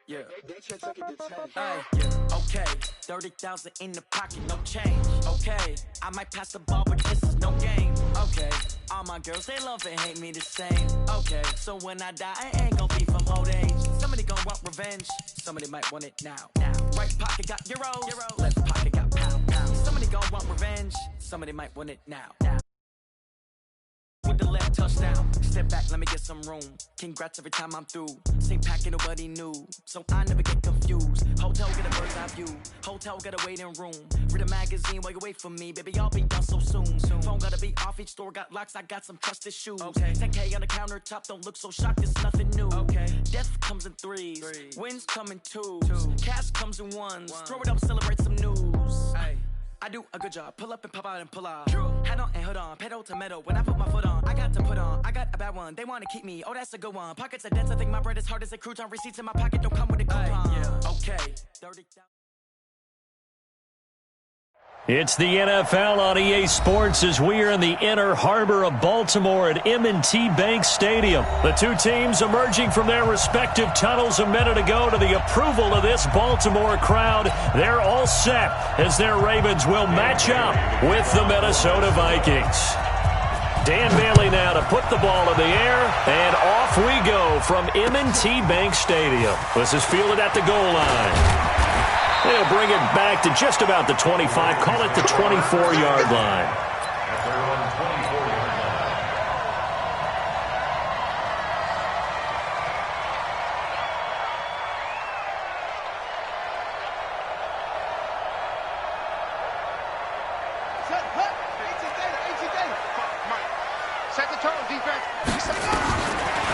Yeah. Okay, 30,000 in the pocket, no change. Okay, I might pass the ball, but this is no game. Okay, all my girls, they love and hate me the same. Okay, so when I die, I ain't gonna be from old age. Somebody gonna want revenge, somebody might want it now. Right pocket got euros, left pocket got pound. Somebody gonna want revenge, somebody might want it now. With the left touchdown, step back, let me get some room. Congrats every time I'm through. Same packet, nobody knew, so I never get confused. Hotel get a bird's eye view, hotel get a waiting room. Read a magazine while you wait for me, baby, I'll be done so soon. Phone gotta be off, each store got locks, I got some trusted shoes. 10K on the countertop, don't look so shocked, it's nothing new. Death comes in threes, wins come in twos, cash comes in ones. Throw it up, celebrate some news. I do a good job, pull up and pop out and pull out. Hat on and hood on, pedal to metal. When I put my foot on, I got to put on. I got a bad one, they wanna keep me, oh that's a good one. Pockets are dense, I think my bread is hard as a crouton. Receipts in my pocket don't come with a coupon. Okay, 30,000. It's the NFL on EA Sports as we are in the inner harbor of Baltimore at M&T Bank Stadium. The two teams emerging from their respective tunnels a minute ago to the approval of this Baltimore crowd. They're all set as their Ravens will match up with the Minnesota Vikings. Dan Bailey now to put the ball in the air, and off we go from M&T Bank Stadium. This is fielded at the goal line. They'll bring it back to just about the 25, call it the 24-yard line.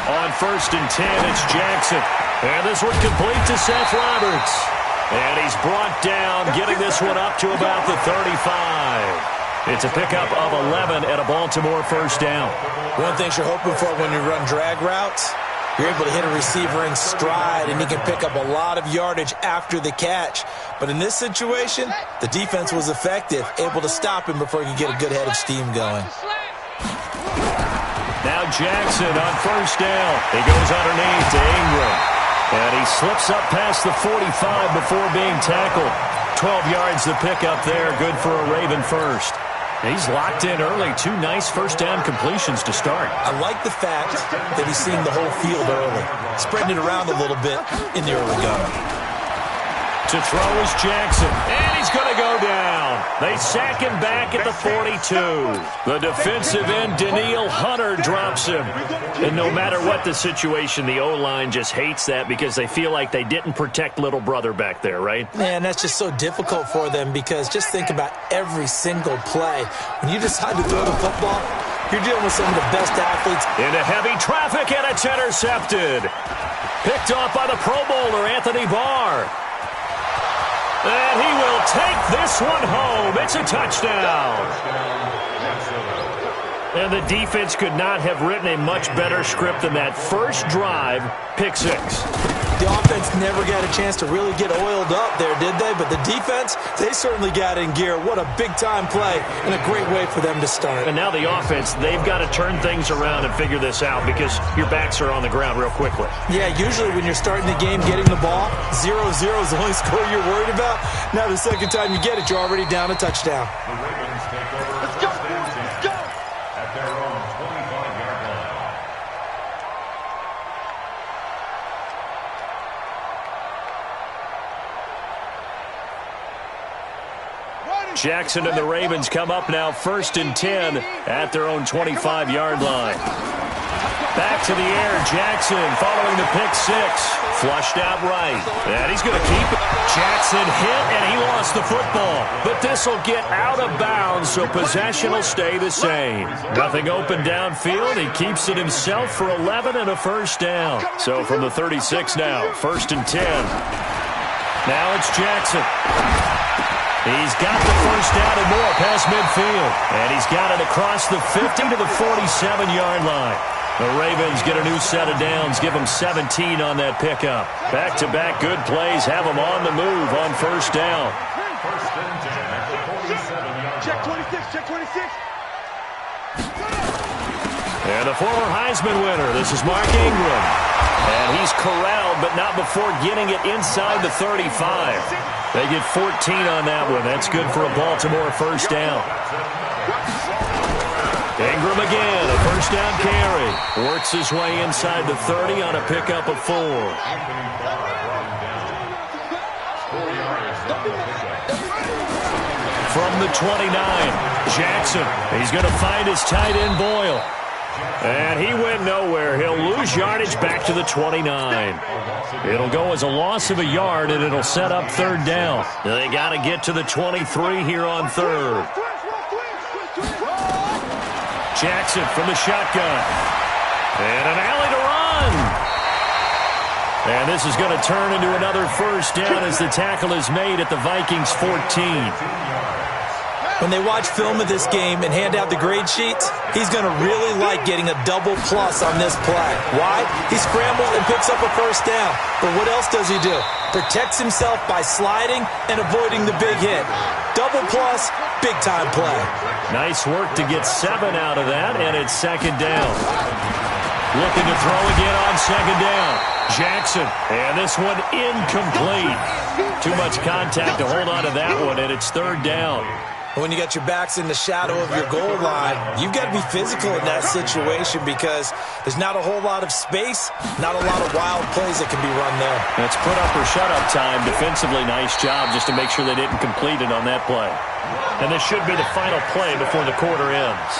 On 1st and 10, it's Jackson. And this one complete to Seth Roberts. And he's brought down, getting this one up to about the 35. It's a pickup of 11 and a Baltimore first down. One thing you're hoping for when you run drag routes, you're able to hit a receiver in stride, and he can pick up a lot of yardage after the catch. But in this situation, the defense was effective, able to stop him before he could get a good head of steam going. Now Jackson on first down. He goes underneath to Ingram. And he slips up past the 45 before being tackled. 12 yards the pickup there. Good for a Raven first. He's locked in early. 2 nice first down completions to start. I like the fact that he's seeing the whole field early. Spreading it around a little bit in the early going. To throw is Jackson. And he's going to go down. They sack him back at the 42. The defensive end, Danielle Hunter, drops him. And no matter what the situation, the O-line just hates that because they feel like they didn't protect little brother back there, right? Man, that's just so difficult for them because just think about every single play. When you decide to throw the football, you're dealing with some of the best athletes. Into heavy traffic, and it's intercepted. Picked off by the Pro Bowler, Anthony Barr. And he will take this one home. It's a touchdown. And the defense could not have written a much better script than that first drive, pick 6. The offense never got a chance to really get oiled up there, did they? But the defense, they certainly got in gear. What a big-time play and a great way for them to start. And now the offense, they've got to turn things around and figure this out because your backs are on the ground real quickly. Yeah, usually when you're starting the game getting the ball, 0-0 is the only score you're worried about. Now the second time you get it, you're already down a touchdown. Let's go, let's go! At their own 25-yard line. Jackson and the Ravens come up now 1st and 10 at their own 25-yard line. Back to the air, Jackson following the pick 6. Flushed out right. And he's going to keep it. Jackson hit, and he lost the football. But this will get out of bounds, so possession will stay the same. Nothing open downfield. He keeps it himself for 11 and a first down. So from the 36 now, 1st and 10. Now it's Jackson. He's got the first down and more past midfield. And he's got it across the 50 to the 47-yard line. The Ravens get a new set of downs, give them 17 on that pickup. Back-to-back good plays have them on the move on first down. First and 10 at the 47-yard line. Check 26, check 26. And the former Heisman winner, this is Mark Ingram. And he's corralled, but not before getting it inside the 35. They get 14 on that one. That's good for a Baltimore first down. Ingram again, a first down carry. Works his way inside the 30 on a pickup of 4. From the 29, Jackson. He's going to find his tight end, Boyle. And he went nowhere. He'll lose yardage back to the 29. It'll go as a loss of a yard, and it'll set up third down. They got to get to the 23 here on third. Jackson from the shotgun. And an alley to run. And this is going to turn into another first down as the tackle is made at the Vikings 14. When they watch film of this game and hand out the grade sheets, he's going to really like getting a double plus on this play. Why? He scrambles and picks up a first down. But what else does he do? Protects himself by sliding and avoiding the big hit. Double plus, big-time play. Nice work to get 7 out of that, and it's second down. Looking to throw again on second down. Jackson, and this one incomplete. Too much contact to hold on to that one, and it's third down. When you got your backs in the shadow of your goal line, you've got to be physical in that situation because there's not a whole lot of space, not a lot of wild plays that can be run there. That's put up or shut up time. Defensively, nice job just to make sure they didn't complete it on that play. And this should be the final play before the quarter ends.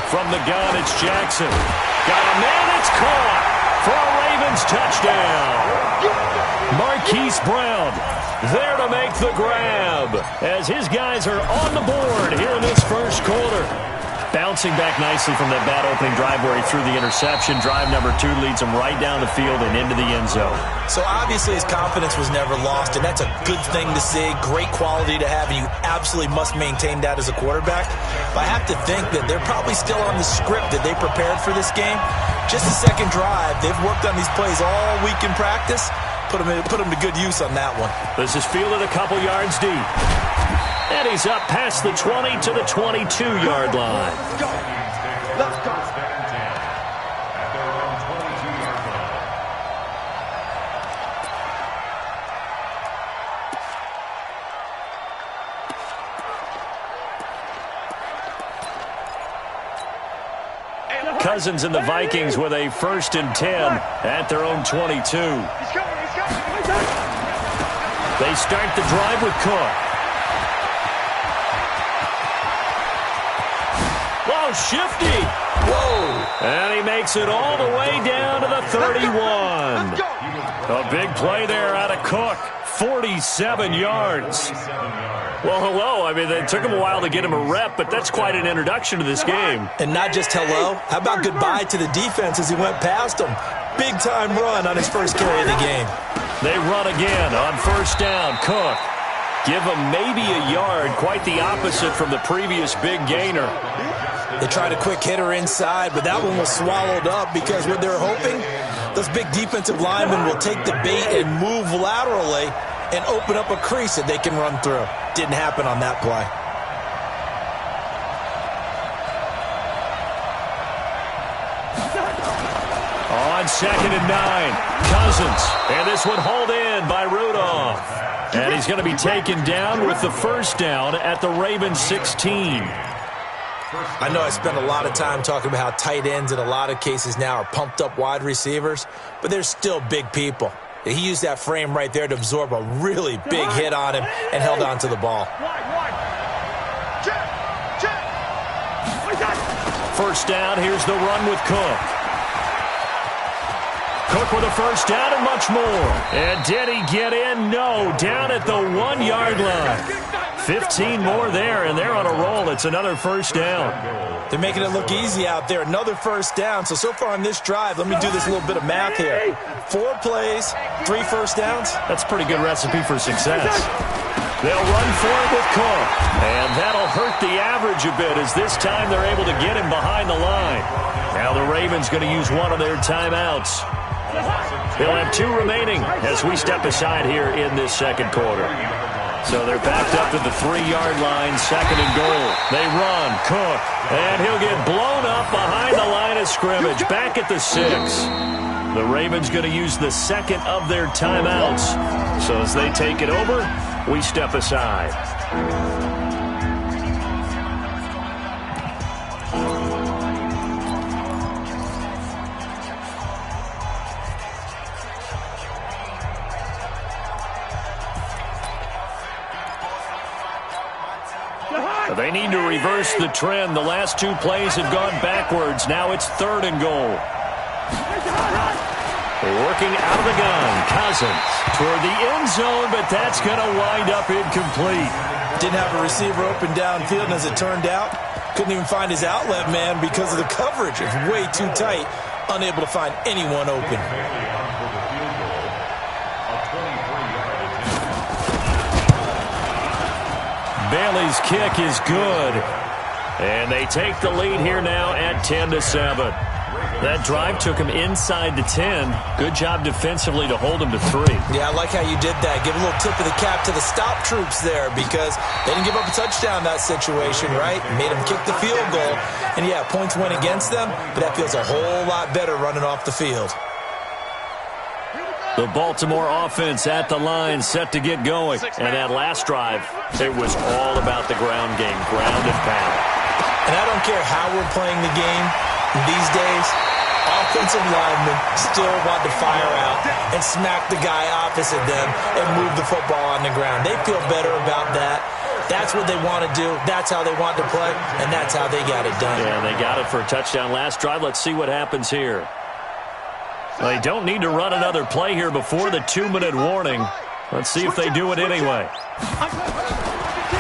From the gun, it's Jackson. Got a man, it's caught for a Ravens touchdown. Marquise Brown there to make the grab as his guys are on the board here in this first quarter. Bouncing back nicely from that bad opening drive where he threw the interception. Drive number 2 leads him right down the field and into the end zone. So obviously his confidence was never lost, and that's a good thing to see. Great quality to have, and you absolutely must maintain that as a quarterback. But I have to think that they're probably still on the script that they prepared for this game. Just the second drive, they've worked on these plays all week in practice. Put him to good use on that one. This is fielded a couple yards deep. And he's up past the 20 to the 22-yard line. Let's go. Cousins and the Vikings with a 1st and 10 at their own 22. They start the drive with Cook. Whoa, shifty. Whoa. And he makes it all the way down to the 31. A big play there out of Cook. 47 yards. Well, hello. I mean, it took him a while to get him a rep, but that's quite an introduction to this game. And not just hello. How about goodbye to the defense as he went past him? Big-time run on his first carry of the game. They run again on first down. Cook. Give him maybe a yard. Quite the opposite from the previous big gainer. They tried a quick hitter inside, but that one was swallowed up because what they're hoping, those big defensive linemen will take the bait and move laterally and open up a crease that they can run through. Didn't happen on that play. On 2nd and 9, Cousins. And this one hauled in by Rudolph. And he's going to be taken down with the first down at the Ravens 16. I know I spent a lot of time talking about how tight ends in a lot of cases now are pumped up wide receivers, but they're still big people. He used that frame right there to absorb a really big hit on him and held on to the ball. First down, here's the run with Cook. Cook with a first down and much more. And did he get in? No, down at the 1-yard line. 15 more there, and they're on a roll. It's another first down. They're making it look easy out there. Another first down. So far on this drive, let me do this little bit of math here. 4 plays, 3 first downs. That's a pretty good recipe for success. They'll run for it with Cook. And that'll hurt the average a bit as this time they're able to get him behind the line. Now the Ravens going to use one of their timeouts. They'll have 2 remaining as we step aside here in this second quarter. So they're backed up to the 3-yard line, 2nd and goal. They run, Cook, and he'll get blown up behind the line of scrimmage, back at the 6. The Ravens going to use the 2nd of their timeouts. So as they take it over, we step aside. They need to reverse the trend. The last 2 plays have gone backwards. Now it's 3rd and goal. Working out of the gun. Cousins toward the end zone, but that's going to wind up incomplete. Didn't have a receiver open downfield, and as it turned out, couldn't even find his outlet man because of the coverage. It's way too tight, unable to find anyone open. Bailey's kick is good. And they take the lead here now at 10-7. That drive took him inside the 10. Good job defensively to hold him to 3. Yeah, I like how you did that. Give a little tip of the cap to the stop troops there because they didn't give up a touchdown in that situation, right? Made them kick the field goal. And, yeah, points went against them, but that feels a whole lot better running off the field. The Baltimore offense at the line, set to get going. And that last drive, it was all about the ground game, ground and pound. And I don't care how we're playing the game these days, offensive linemen still want to fire out and smack the guy opposite them and move the football on the ground. They feel better about that. That's what they want to do. That's how they want to play, and that's how they got it done. Yeah, they got it for a touchdown last drive. Let's see what happens here. They don't need to run another play here before the 2-minute warning. Let's see if they do it anyway.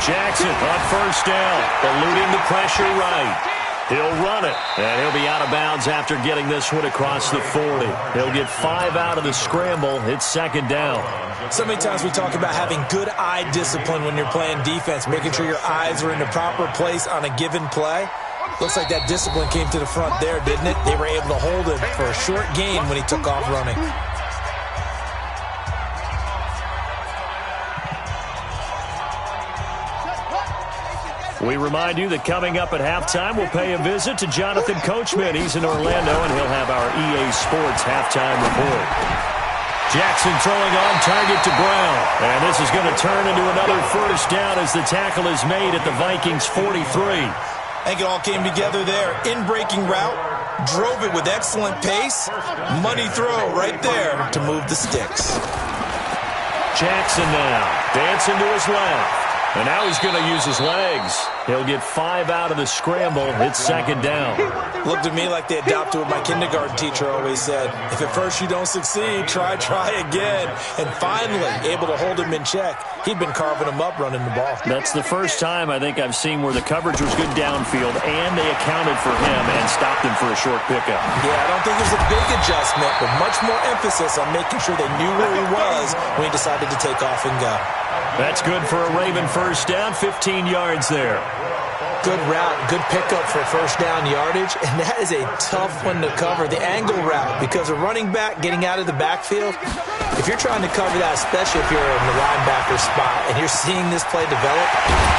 Jackson on 1st down, eluding the pressure right. He'll run it, and he'll be out of bounds after getting this one across the 40. He'll get 5 out of the scramble. It's 2nd down. So many times we talk about having good eye discipline when you're playing defense, making sure your eyes are in the proper place on a given play. Looks like that discipline came to the front there, didn't it? They were able to hold him for a short gain when he took off running. We remind you that coming up at halftime, we'll pay a visit to Jonathan Coachman. He's in Orlando, and he'll have our EA Sports halftime report. Jackson throwing on target to Brown. And this is going to turn into another 1st down as the tackle is made at the Vikings 43. I think it all came together there. In-breaking route, drove it with excellent pace. Money throw right there to move the sticks. Jackson now dancing to his left. And now he's going to use his legs. He'll get 5 out of the scramble. It's 2nd down. Looked to me like they adopted what my kindergarten teacher always said. If at first you don't succeed, try again. And finally, able to hold him in check. He'd been carving him up running the ball. That's the first time I think I've seen where the coverage was good downfield and they accounted for him and stopped him for a short pickup. Yeah, I don't think it was a big adjustment, but much more emphasis on making sure they knew where he was when he decided to take off and go. That's good for a Raven 1st down, 15 yards there. Good route, good pickup for 1st down yardage, and that is a tough one to cover, the angle route, because a running back getting out of the backfield, if you're trying to cover that, especially if you're in the linebacker spot and you're seeing this play develop,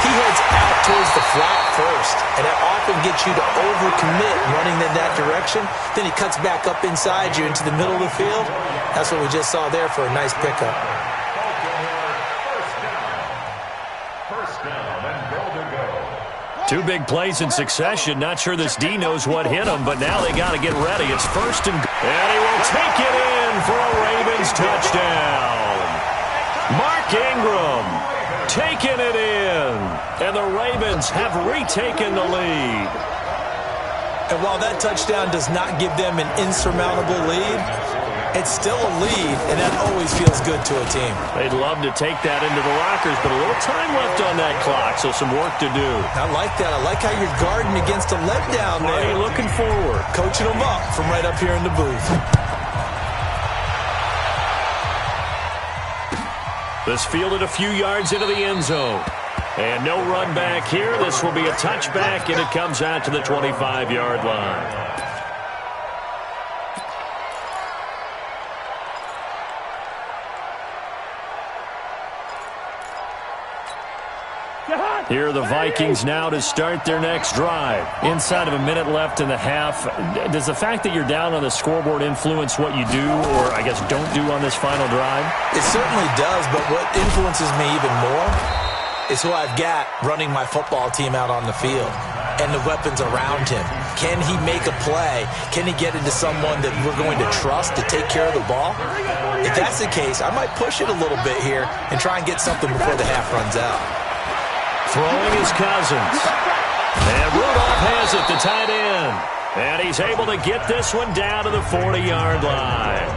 he heads out towards the flat first, and that often gets you to overcommit running in that direction. Then he cuts back up inside you into the middle of the field. That's what we just saw there for a nice pickup. Two big plays in succession. Not sure this D knows what hit him, but now they got to get ready. It's 1st and he will take it in for a Ravens touchdown. Mark Ingram taking it in, and the Ravens have retaken the lead. And while that touchdown does not give them an insurmountable lead, it's still a lead, and that always feels good to a team. They'd love to take that into the lockers, but a little time left on that clock, so some work to do. I like that. I like how you're guarding against a letdown there. Hey, looking forward. Coaching them up from right up here in the booth. This fielded a few yards into the end zone. And no run back here. This will be a touchback, and it comes out to the 25-yard line. Here are the Vikings now to start their next drive. Inside of a minute left in the half, does the fact that you're down on the scoreboard influence what you do, or I guess don't do on this final drive? It certainly does, but what influences me even more is who I've got running my football team out on the field and the weapons around him. Can he make a play? Can he get into someone that we're going to trust to take care of the ball? If that's the case, I might push it a little bit here and try and get something before the half runs out. Throwing his Cousins. And Rudolph has it, the tight end. And he's able to get this one down to the 40-yard line.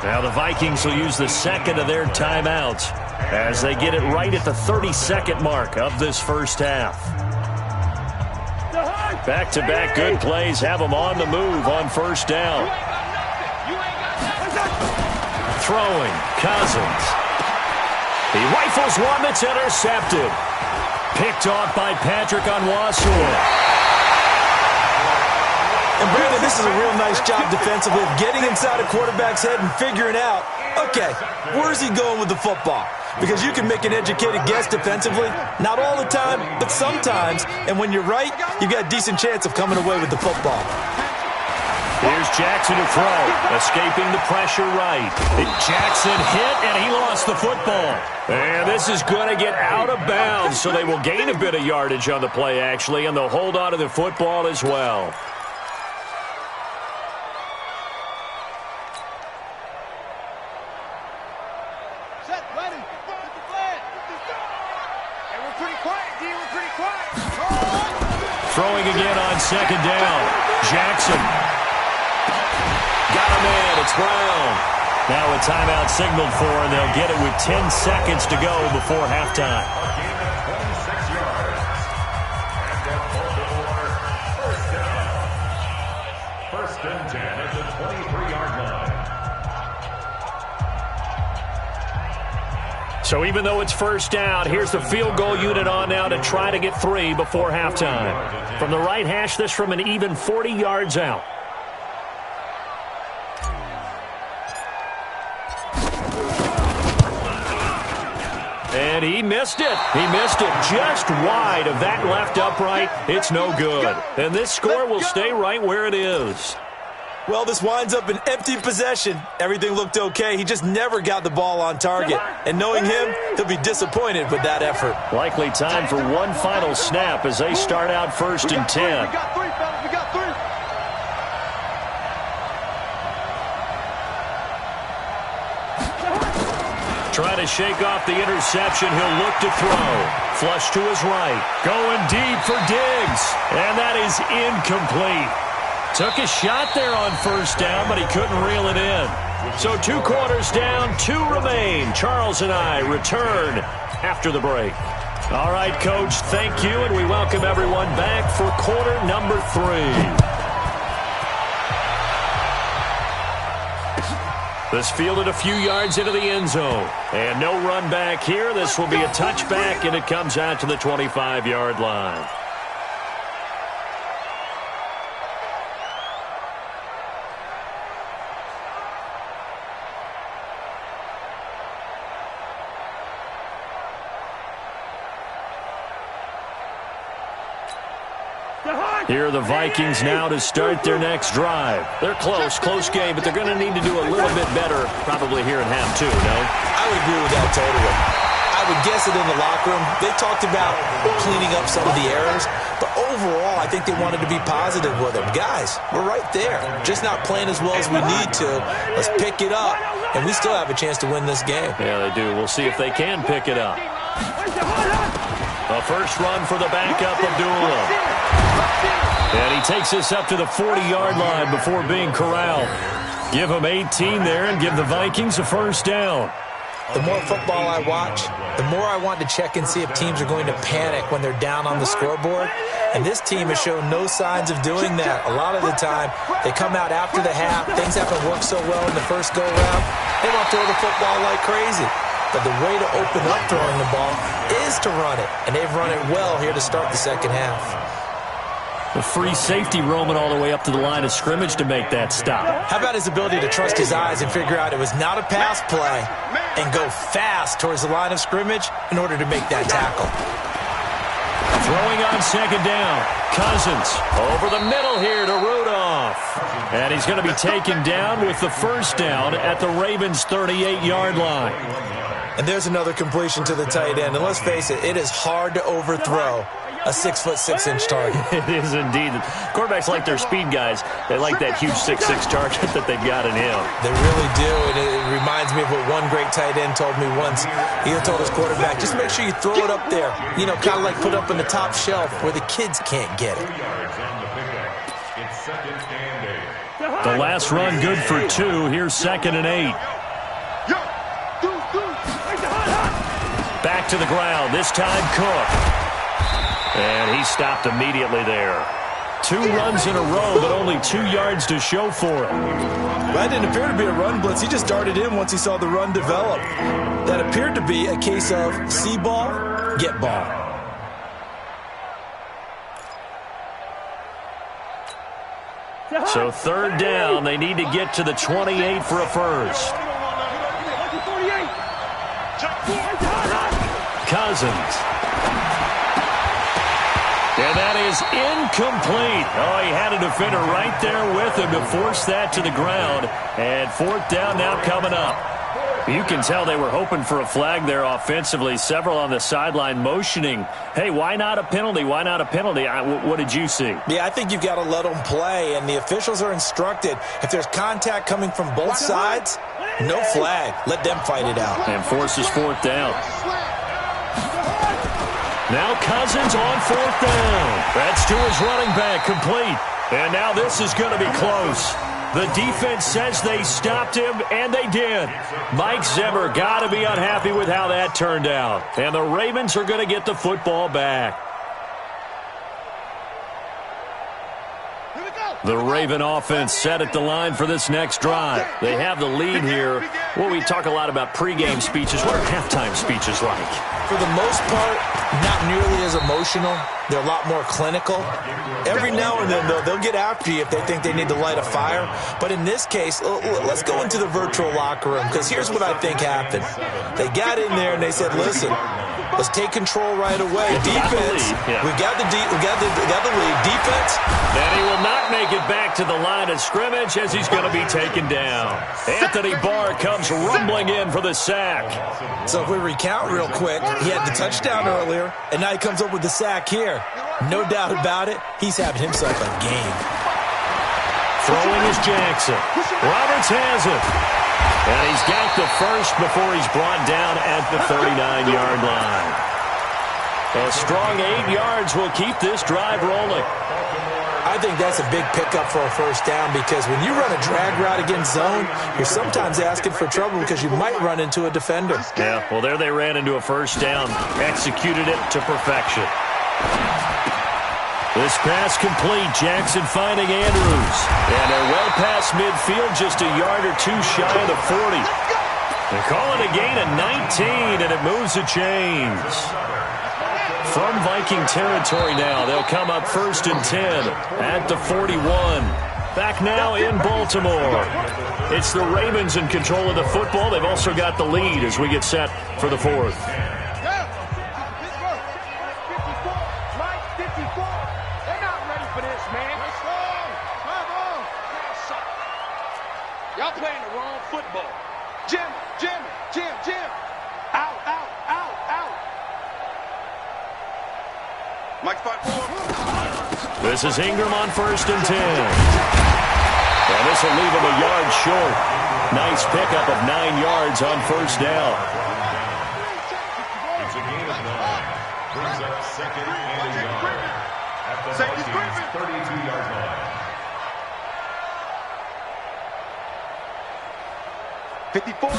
Now the Vikings will use the second of their timeouts as they get it right at the 30-second mark of this first half. Back-to-back good plays have them on the move on first down. Throwing, Cousins. He rifles one that's intercepted. Picked off by Patrick Onwuasor. And Brandon, this is a real nice job defensively of getting inside a quarterback's head and figuring out, okay, where's he going with the football? Because you can make an educated guess defensively, not all the time, but sometimes. And when you're right, you've got a decent chance of coming away with the football. Here's Jackson to throw, escaping the pressure right. Jackson hit, and he lost the football. And this is going to get out of bounds, so they will gain a bit of yardage on the play, actually, and they'll hold on to the football as well. Set, ready. Get the flag. Hey, we're pretty quiet, D. We're pretty quiet. Throwing again on second down. Jackson. Got him in. It's Brown. Now a timeout signaled for, and they'll get it with 10 seconds to go before halftime. A gain of 26 yards. And at Baltimore, first down. First and 10 at the 23-yard line. So even though it's first down, here's the field goal unit on now to try to get 3 before halftime. From the right hash, this from an even 40 yards out. And he missed it. He missed it just wide of that left upright. It's no good. And this score will stay right where it is. Well, this winds up an empty possession. Everything looked okay. He just never got the ball on target. And knowing him, he'll be disappointed with that effort. Likely time for one final snap as they start out first and 10. We got 3, fellas. We got 3. Trying to shake off the interception. He'll look to throw. Flush to his right. Going deep for Diggs. And that is incomplete. Took a shot there on first down, but he couldn't reel it in. So 2 quarters down, 2 remain. Charles and I return after the break. All right, Coach, thank you, and we welcome everyone back for quarter number 3. This fielded a few yards into the end zone. And no run back here. This will be a touchback, and it comes out to the 25-yard line. Here are the Vikings now to start their next drive. They're close game, but they're going to need to do a little bit better probably here in half 2, no? I would agree with that totally. I would guess it in the locker room. They talked about cleaning up some of the errors, but overall, I think they wanted to be positive with them. Guys, we're right there. Just not playing as well as we need to. Let's pick it up, and we still have a chance to win this game. Yeah, they do. We'll see if they can pick it up. A first run for the backup, Abdullah. And he takes us up to the 40-yard line before being corralled. Give him 18 there and give the Vikings a first down. The more football I watch, the more I want to check and see if teams are going to panic when they're down on the scoreboard. And this team has shown no signs of doing that. A lot of the time, they come out after the half. Things haven't worked so well in the first go-round. They want to throw the football like crazy. But the way to open up throwing the ball is to run it. And they've run it well here to start the second half. The free safety roaming all the way up to the line of scrimmage to make that stop. How about his ability to trust his eyes and figure out it was not a pass play and go fast towards the line of scrimmage in order to make that tackle? Throwing on second down. Cousins over the middle here to Rudolph. And he's going to be taken down with the first down at the Ravens' 38-yard line. And there's another completion to the tight end. And let's face it, it is hard to overthrow a 6'6" target. It is indeed. Quarterbacks like their speed guys. They like that huge 6'6" target that they've got in him. They really do, and it reminds me of what one great tight end told me once. He told his quarterback, just make sure you throw it up there, you know, kind of like put up on the top shelf where the kids can't get it. The last run good for 2. Here's 2nd and 8. Back to the ground. This time Cook. And he stopped immediately there. 2 runs in a row, but only 2 yards to show for it. That didn't appear to be a run blitz. He just darted in once he saw the run develop. That appeared to be a case of see ball, get ball. So 3rd down, they need to get to the 28 for a first. Cousins. And that is incomplete. Oh, he had a defender right there with him to force that to the ground. And 4th down now coming up. You can tell they were hoping for a flag there offensively. Several on the sideline motioning, hey, why not a penalty? Why not a penalty? What did you see? Yeah, I think you've got to let them play, and the officials are instructed. If there's contact coming from both sides, no flag. Let them fight it out. And forces 4th down. Now Cousins on 4th down. That's to his running back, complete. And now this is going to be close. The defense says they stopped him, and they did. Mike Zimmer got to be unhappy with how that turned out. And the Ravens are going to get the football back. The Raven offense set at the line for this next drive. They have the lead here. Well, we talk a lot about pregame speeches. What are halftime speeches like? For the most part, not nearly as emotional. They're a lot more clinical. Every now and then, though, they'll get after you if they think they need to light a fire. But in this case, let's go into the virtual locker room, because here's what I think happened. They got in there and they said, listen, let's take control right away. Defense, we've got the lead. Defense. And he will not make it back to the line of scrimmage as he's going to be taken down. Anthony Barr comes rumbling in for the sack. So if we recount real quick, he had the touchdown earlier, and now he comes up with the sack here. No doubt about it, he's having himself a game. Throwing is Jackson. Roberts has it. And he's got the first before he's brought down at the 39-yard line. A strong 8 yards will keep this drive rolling. I think that's a big pickup for a first down, because when you run a drag route against zone, you're sometimes asking for trouble because you might run into a defender. Yeah, well, there they ran into a first down. Executed it to perfection. This pass complete. Jackson finding Andrews. And they're well past midfield, just a yard or 2 shy of the 40. They call it a gain of 19, and it moves the chains. From Viking territory now, they'll come up 1st and 10 at the 41. Back now in Baltimore. It's the Ravens in control of the football. They've also got the lead as we get set for the 4th. Y'all playing the wrong football. Jim. Out. Mike 5-4. This is Ingram on 1st and 10. And this will leave him a yard short. Nice pickup of 9 yards on 1st down. It's a gain of 9. Brings up 2nd and a yard at the Vikings' 32-yard line. 54.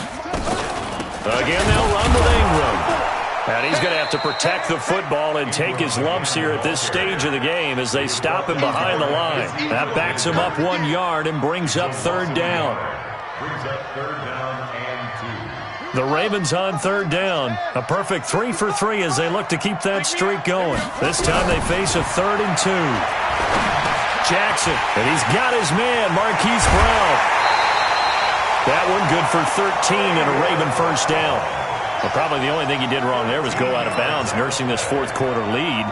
Again, they'll run with Ingram. And he's going to have to protect the football and take his lumps here at this stage of the game as they stop him behind the line. That backs him up 1 yard and brings up 3rd down. Brings up 3rd down and 2. The Ravens on 3rd down. A perfect 3 for 3 as they look to keep that streak going. This time they face a 3rd and 2. Jackson, and he's got his man, Marquise Brown. That one good for 13 and a Raven first down. Well, probably the only thing he did wrong there was go out of bounds, nursing this fourth quarter lead.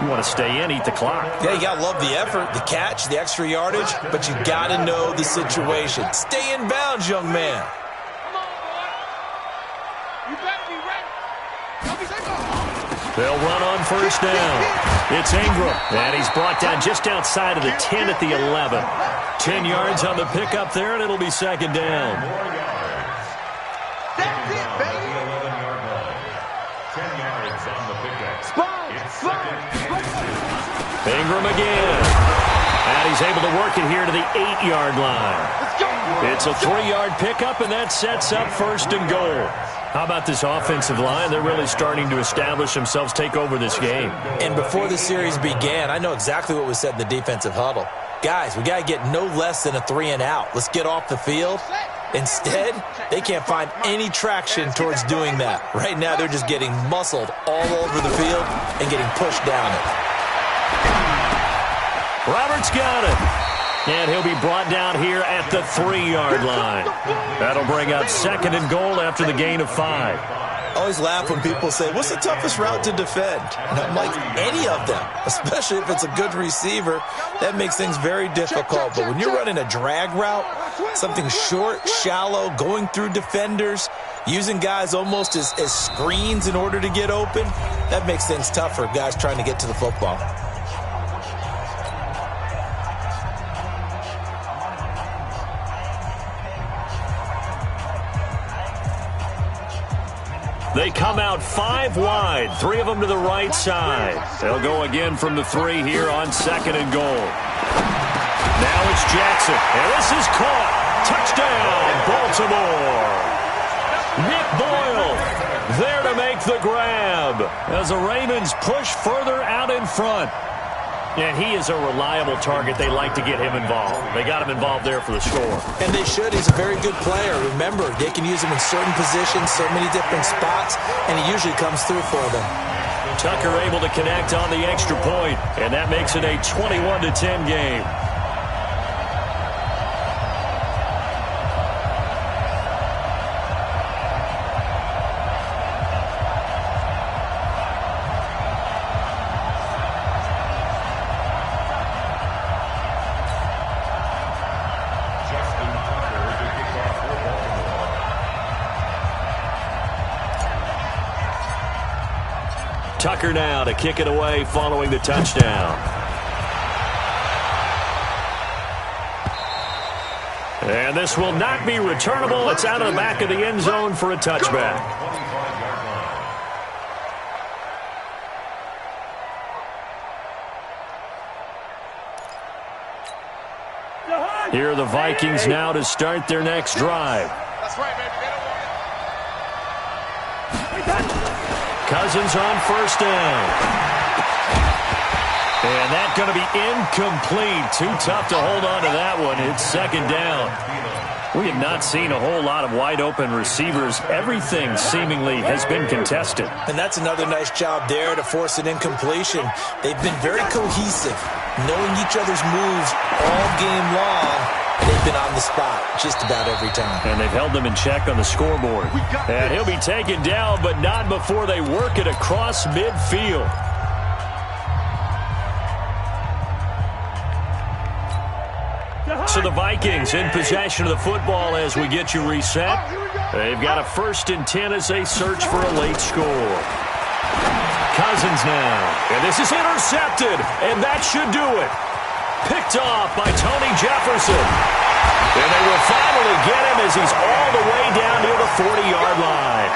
You want to stay in, eat the clock. Yeah, you got to love the effort, the catch, the extra yardage, but you got to know the situation. Stay in bounds, young man. Come on, boy. You better be ready. Don't be safe. They'll run on first down. It's Ingram, and he's brought down just outside of the 10 at the 11. 10 yards on the pickup there, and it'll be second down. That's it, baby. 10 yards on the pickup. Ingram again. And he's able to work it here to the 8-yard line. It's a 3-yard pickup, and that sets up first and goal. How about this offensive line? They're really starting to establish themselves, take over this game. And before the series began, I know exactly what was said in the defensive huddle. Guys, we got to get no less than a 3-and-out. Let's get off the field. Instead, they can't find any traction towards doing that. Right now, they're just getting muscled all over the field and getting pushed down it. Roberts got it. And he'll be brought down here at the 3-yard line. That'll bring up second and goal after the gain of 5. I always laugh when people say, what's the toughest route to defend? And I'm like, any of them, especially if it's a good receiver. That makes things very difficult. But when you're running a drag route, something short, shallow, going through defenders, using guys almost as screens in order to get open, that makes things tough for guys trying to get to the football. They come out 5 wide, 3 of them to the right side. They'll go again from the 3 here on second and goal. Now it's Jackson, and this is caught. Touchdown, Baltimore. Nick Boyle there to make the grab as the Ravens push further out in front. And he is a reliable target. They like to get him involved. They got him involved there for the score. And they should. He's a very good player. Remember, they can use him in certain positions, so many different spots, and he usually comes through for them. Tucker able to connect on the extra point, and that makes it a 21-10 game. Tucker now to kick it away following the touchdown. And this will not be returnable. It's out of the back of the end zone for a touchback. Here are the Vikings now to start their next drive. That's right, baby. Cousins on first down. And that's going to be incomplete. Too tough to hold on to that one. It's second down. We have not seen a whole lot of wide-open receivers. Everything seemingly has been contested. And that's another nice job there to force an incompletion. They've been very cohesive, knowing each other's moves all game long. They've been on the spot just about every time. And they've held them in check on the scoreboard. And he'll be taken down, but not before they work it across midfield. So the Vikings in possession of the football as we get you reset. They've got a 1st and 10 as they search for a late score. Cousins now. And this is intercepted, and that should do it. Picked off by Tony Jefferson. And they will finally get him as he's all the way down near the 40-yard line.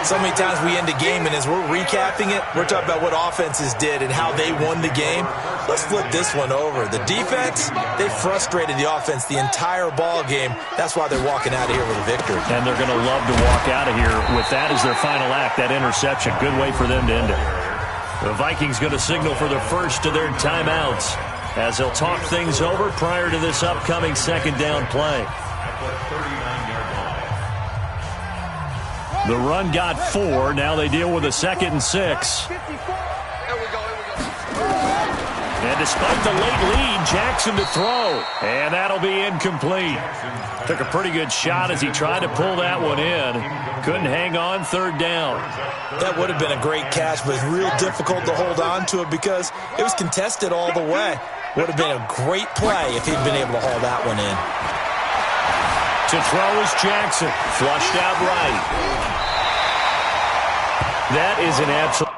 So many times we end a game, and as we're recapping it, we're talking about what offenses did and how they won the game. Let's flip this one over. The defense, they frustrated the offense the entire ball game. That's why they're walking out of here with a victory. And they're going to love to walk out of here with that as their final act, that interception. Good way for them to end it. The Vikings going to signal for the first of their timeouts as they'll talk things over prior to this upcoming second down play. The run got 4. Now they deal with a 2nd and 6. And despite the late lead, Jackson to throw. And that'll be incomplete. Took a pretty good shot as he tried to pull that one in. Couldn't hang on, third down. That would have been a great catch, but it's real difficult to hold on to it because it was contested all the way. Would have been a great play if he'd been able to haul that one in. To throw is Jackson. Flushed out right. That is an absolute...